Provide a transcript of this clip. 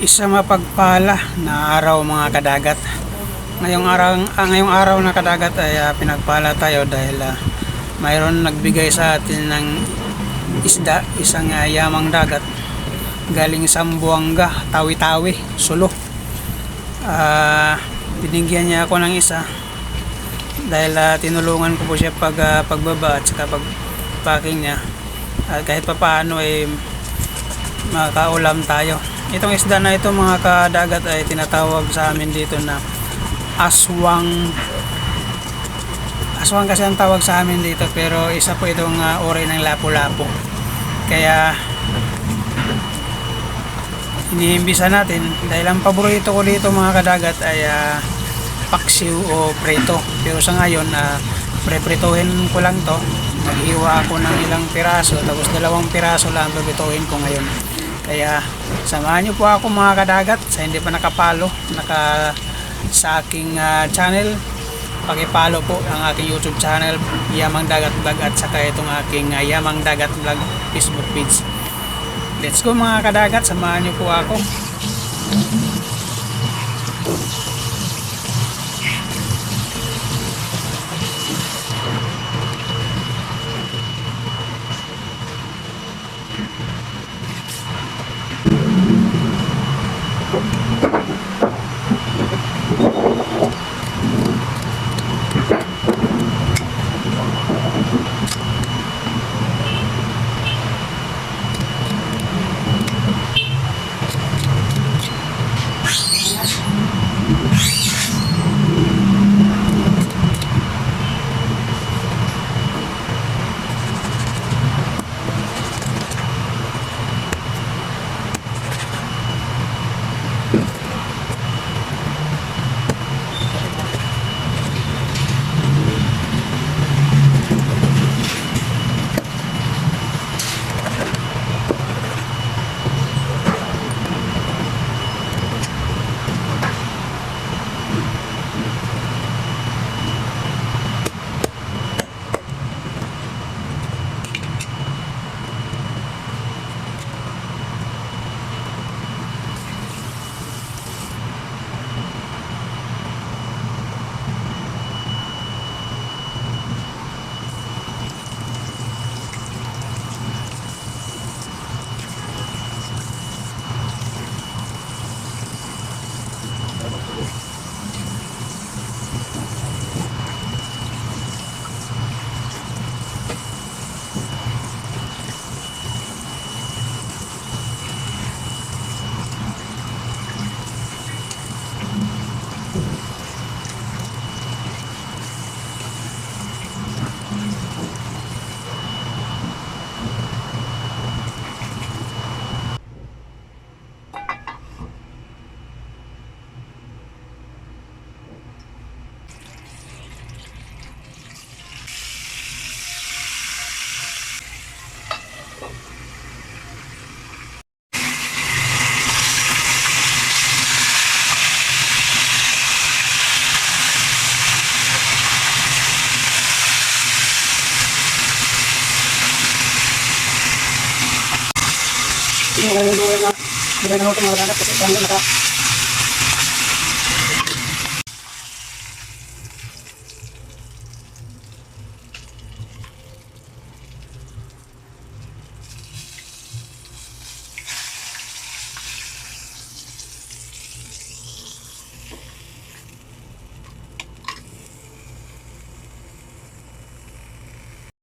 Isa mapagpala na araw mga kadagat. Ngayong araw na kadagat ay pinagpala tayo dahil mayroon nagbigay sa atin ng isda, isang yamang dagat galing Zamboanga, Tawi-Tawi, Sulu. Binigyan niya ako ng isa dahil tinulungan ko po siya pagbaba at saka pagpacking niya. At kahit papaano ay makaulam tayo. Itong isda na ito mga kadagat ay tinatawag sa amin dito na aswang. Aswang kasi ang tawag sa amin dito, pero isa po itong uri ng lapu-lapu. Kaya iniimbisa natin dahil ang paborito ko dito mga kadagat ay paksiw o preto. Pero sa ngayon prepritohin ko lang to. Naghiwa ako ng ilang piraso, tapos 2 piraso lang pipituhin ko ngayon. Kaya samahan nyo po ako mga kadagat. Sa hindi pa nakapalo sa aking channel, pakipalo po ang aking YouTube channel, Yamang Dagat Vlog, at saka itong aking Yamang Dagat Vlog Facebook page. Let's go mga kadagat, samahan nyo po ako. Yung mga lugar na mga kadagat kasi parang